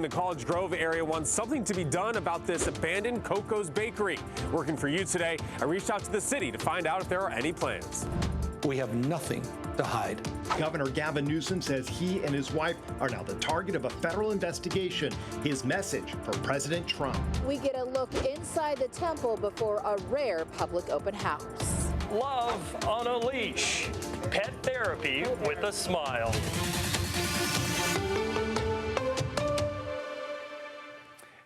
the College Grove area wants something to be done about this abandoned Coco's Bakery. Working for you today, I reached out to the city to find out if there are any plans. We have nothing to hide. Governor Gavin Newsom says he and his wife are now the target of a federal investigation. His message for President Trump. We get a look inside the temple before a rare public open house. Love on a leash. Pet therapy with a smile.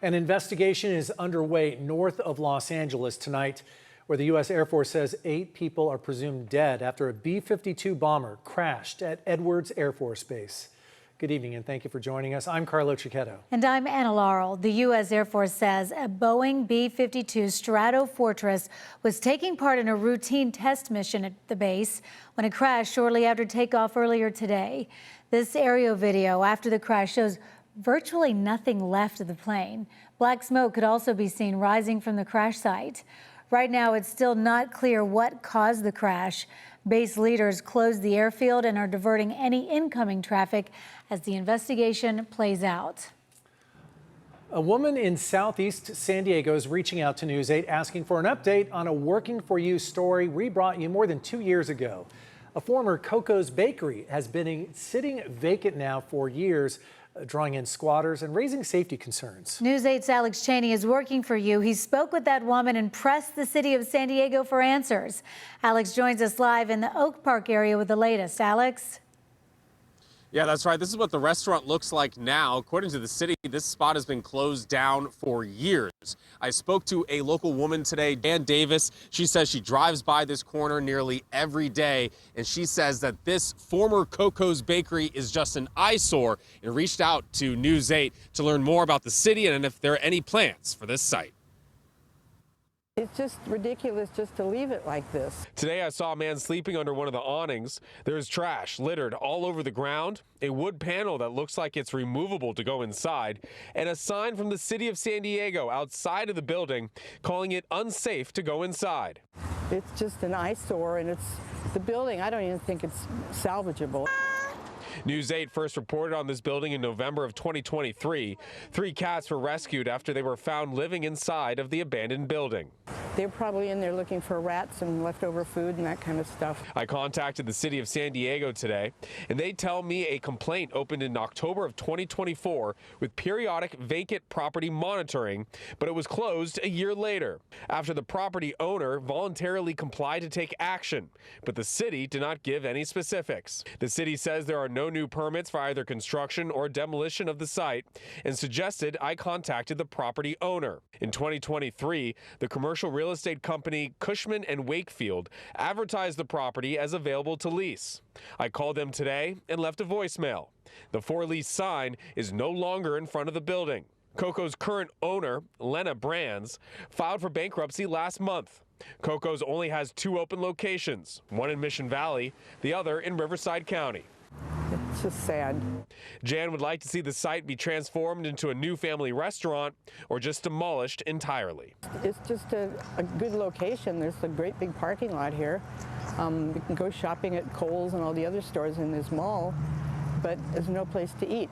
An investigation is underway north of Los Angeles tonight, where the U.S. Air Force says 8 people are presumed dead after a B-52 bomber crashed at Edwards Air Force Base. Good evening, and thank you for joining us. I'm Carlo Cicchetto. And I'm Anna Laurel. The U.S. Air Force says a Boeing B-52 Stratofortress was taking part in a routine test mission at the base when it crashed shortly after takeoff earlier today. This aerial video after the crash shows virtually nothing left of the plane. Black smoke could also be seen rising from the crash site. Right now, it's still not clear what caused the crash. Base leaders closed the airfield and are diverting any incoming traffic as the investigation plays out. A woman in southeast San Diego is reaching out to News 8 asking for an update on a Working For You story we brought you more than 2 years ago. A former Coco's Bakery has been sitting vacant now for years, drawing in squatters and raising safety concerns. News 8's Alex Cheney is working for you. He spoke with that woman and pressed the city of San Diego for answers. Alex joins us live in the Oak Park area with the latest. Alex? Yeah, that's right. This is what the restaurant looks like now. According to the city, this spot has been closed down for years. I spoke to a local woman today, Dan Davis. She says she drives by this corner nearly every day, and she says that this former Coco's Bakery is just an eyesore, and reached out to News 8 to learn more about the city and if there are any plans for this site. It's just ridiculous just to leave it like this. Today I saw a man sleeping under one of the awnings. There's trash littered all over the ground, a wood panel that looks like it's removable to go inside, and a sign from the city of San Diego outside of the building calling it unsafe to go inside. It's just an eyesore, and it's the building. I don't even think it's salvageable. News 8 first reported on this building in November of 2023. 3 cats were rescued after they were found living inside of the abandoned building. They're probably in there looking for rats and leftover food and that kind of stuff. I contacted the city of San Diego today, and they tell me a complaint opened in October of 2024 with periodic vacant property monitoring, but it was closed a year later after the property owner voluntarily complied to take action, but the city did not give any specifics. The city says there are no new permits for either construction or demolition of the site and suggested I contacted the property owner. In 2023, the commercial real estate company Cushman & Wakefield advertised the property as available to lease. I called them today and left a voicemail. The for lease sign is no longer in front of the building. Coco's current owner, Lena Brands, filed for bankruptcy last month. Coco's only has 2 open locations, one in Mission Valley, the other in Riverside County. It's just sad. Jan would like to see the site be transformed into a new family restaurant or just demolished entirely. It's just a good location. There's a great big parking lot here. You can go shopping at Kohl's and all the other stores in this mall, but there's no place to eat.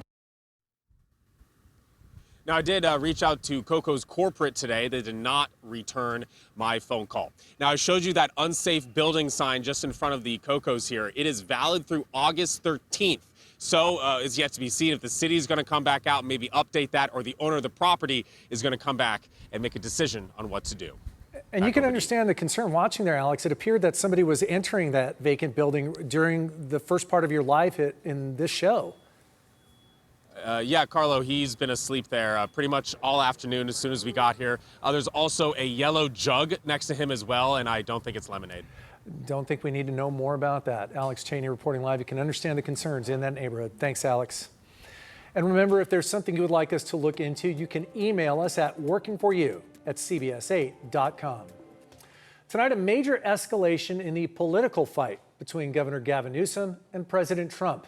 Now, I did reach out to Coco's corporate today. They did not return my phone call. Now, I showed you that unsafe building sign just in front of the Coco's here. It is valid through August 13th. So it's yet to be seen if the city is going to come back out and maybe update that, or the owner of the property is going to come back and make a decision on what to do. And you can understand the concern watching there, Alex. It appeared that somebody was entering that vacant building during the first part of your live hit in this show. Yeah, Carlo, he's been asleep there pretty much all afternoon as soon as we got here. There's also a yellow jug next to him as well, and I don't think it's lemonade. Don't think we need to know more about that. Alex Cheney reporting live. You can understand the concerns in that neighborhood. Thanks, Alex. And remember, if there's something you would like us to look into, you can email us at workingforyou@cbs8.com. Tonight, a major escalation in the political fight between Governor Gavin Newsom and President Trump.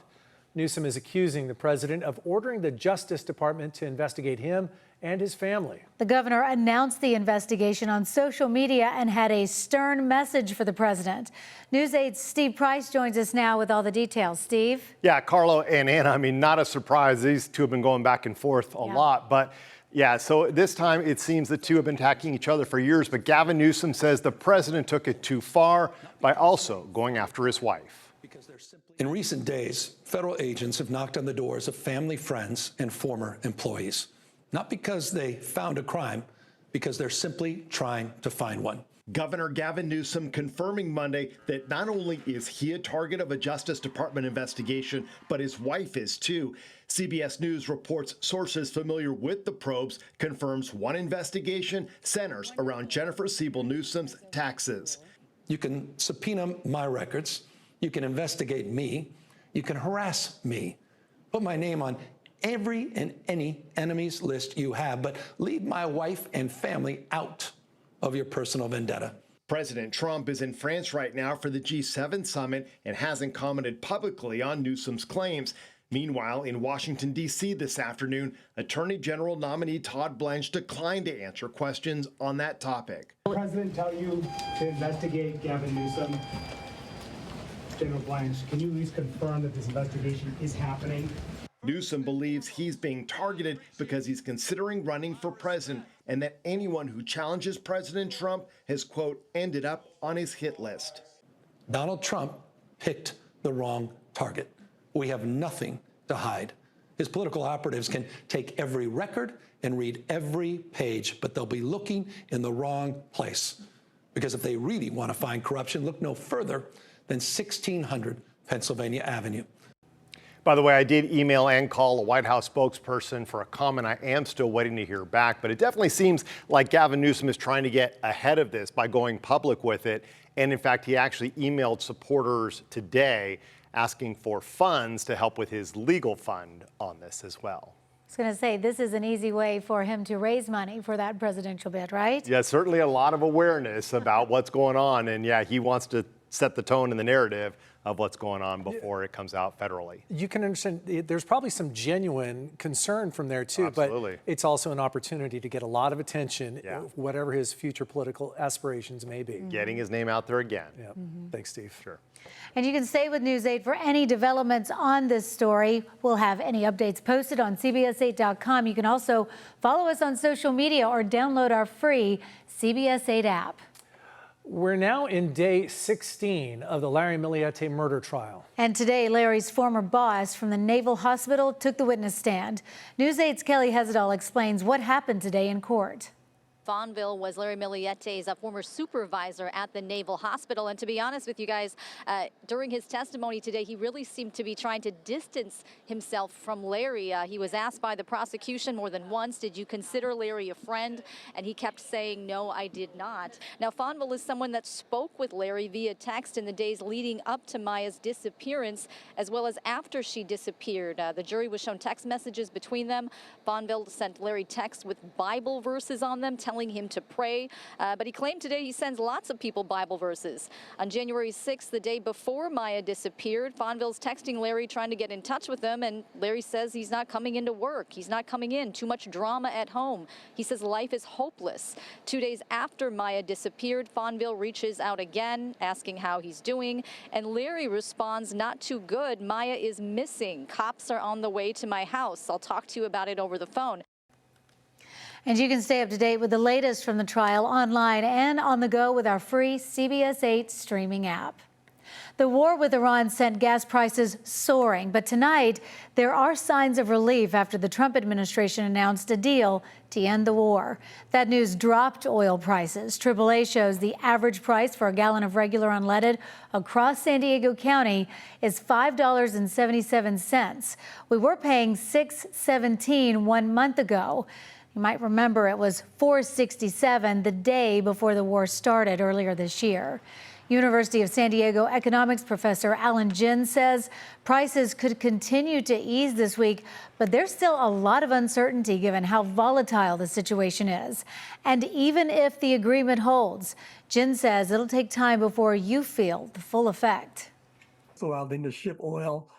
Newsom is accusing the president of ordering the Justice Department to investigate him and his family. The governor announced the investigation on social media and had a stern message for the president. News 8's Steve Price joins us now with all the details. Steve? Yeah, Carlo and Anna, I mean, not a surprise. These two have been going back and forth a lot, but yeah, so this time it seems the two have been attacking each other for years, but Gavin Newsom says the president took it too far by also going after his wife. In recent days, federal agents have knocked on the doors of family, friends, and former employees. Not because they found a crime, because they're simply trying to find one. Governor Gavin Newsom confirming Monday that not only is he a target of a Justice Department investigation, but his wife is too. CBS News reports sources familiar with the probes confirms one investigation centers around Jennifer Siebel Newsom's taxes. You can subpoena my records. You can investigate me. You can harass me. Put my name on every and any enemies list you have, but leave my wife and family out of your personal vendetta. President Trump is in France right now for the G7 summit and hasn't commented publicly on Newsom's claims. Meanwhile, in Washington, D.C. this afternoon, Attorney General nominee Todd Blanche declined to answer questions on that topic. The president tell you to investigate Gavin Newsom? General Blanche, can you at least confirm that this investigation is happening? Newsom believes he's being targeted because he's considering running for president and that anyone who challenges President Trump has, quote, ended up on his hit list. Donald Trump picked the wrong target. We have nothing to hide. His political operatives can take every record and read every page, but they'll be looking in the wrong place. Because if they really want to find corruption, look no further than 1600 Pennsylvania Avenue. By the way, I did email and call a White House spokesperson for a comment. I am still waiting to hear back, but it definitely seems like Gavin Newsom is trying to get ahead of this by going public with it. And in fact, he actually emailed supporters today asking for funds to help with his legal fund on this as well. I was going to say, this is an easy way for him to raise money for that presidential bid, right? Yeah, certainly a lot of awareness about what's going on. And yeah, he wants to set the tone and the narrative of what's going on before it comes out federally. You can understand there's probably some genuine concern from there too, Absolutely. But it's also an opportunity to get a lot of attention, whatever his future political aspirations may be. Getting his name out there again. Yeah. Thanks, Steve. Sure. And you can stay with News 8 for any developments on this story. We'll have any updates posted on CBS8.com. You can also follow us on social media or download our free CBS 8 app. We're now in day 16 of the Larry Millete murder trial. And today, Larry's former boss from the Naval Hospital took the witness stand. News 8's Kelly Hezedal explains what happened today in court. Fonville was Larry Milliete's former supervisor at the Naval Hospital. And to be honest with you guys, during his testimony today, he really seemed to be trying to distance himself from Larry. He was asked by the prosecution more than once, did you consider Larry a friend? And he kept saying, no, I did not. Now, Fonville is someone that spoke with Larry via text in the days leading up to Maya's disappearance, as well as after she disappeared. The jury was shown text messages between them. Fonville sent Larry texts with Bible verses on them, telling him to pray, but he claimed today he sends lots of people Bible verses. On January 6th, the day before Maya disappeared, Fonville's texting Larry trying to get in touch with him, and Larry says he's not coming into work. He's not coming in. Too much drama at home. He says life is hopeless. 2 days after Maya disappeared, Fonville reaches out again, asking how he's doing, and Larry responds, not too good. Maya is missing. Cops are on the way to my house. I'll talk to you about it over the phone. And you can stay up to date with the latest from the trial online and on the go with our free CBS 8 streaming app. The war with Iran sent gas prices soaring, but tonight there are signs of relief after the Trump administration announced a deal to end the war. That news dropped oil prices. AAA shows the average price for a gallon of regular unleaded across San Diego County is $5.77. We were paying $6.17 1 month ago. You might remember it was $4.67 the day before the war started earlier this year. University of San Diego economics professor Alan Ginn says prices could continue to ease this week, but there's still a lot of uncertainty given how volatile the situation is. And even if the agreement holds, Ginn says it'll take time before you feel the full effect. Allowed them to ship oil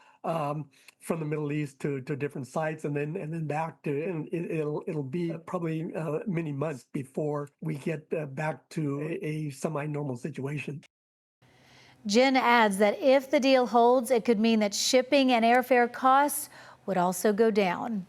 from the Middle East to different sites and then back to, and it'll be probably many months before we get back to a semi-normal situation. Jen adds that if the deal holds, it could mean that shipping and airfare costs would also go down.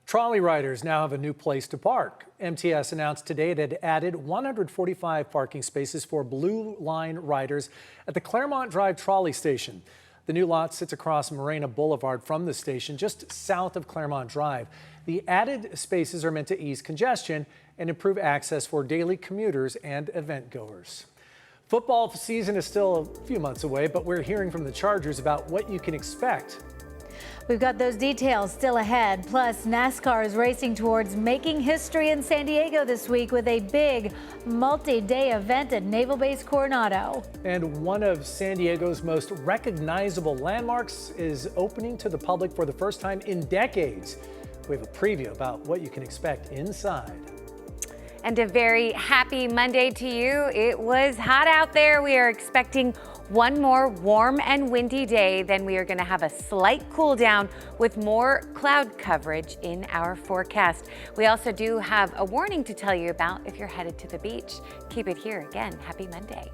Trolley riders now have a new place to park. MTS announced today it had added 145 parking spaces for Blue Line riders at the Claremont Drive trolley station. The new lot sits across Morena Boulevard from the station, just south of Claremont Drive. The added spaces are meant to ease congestion and improve access for daily commuters and event goers. Football season is still a few months away, but we're hearing from the Chargers about what you can expect. We've got those details still ahead. Plus, NASCAR is racing towards making history in San Diego this week with a big multi-day event at Naval Base Coronado. And one of San Diego's most recognizable landmarks is opening to the public for the first time in decades. We have a preview about what you can expect inside. And a very happy Monday to you. It was hot out there. We are expecting one more warm and windy day. Then we are going to have a slight cool down with more cloud coverage in our forecast. We also do have a warning to tell you about if you're headed to the beach. Keep it here. Again, happy Monday.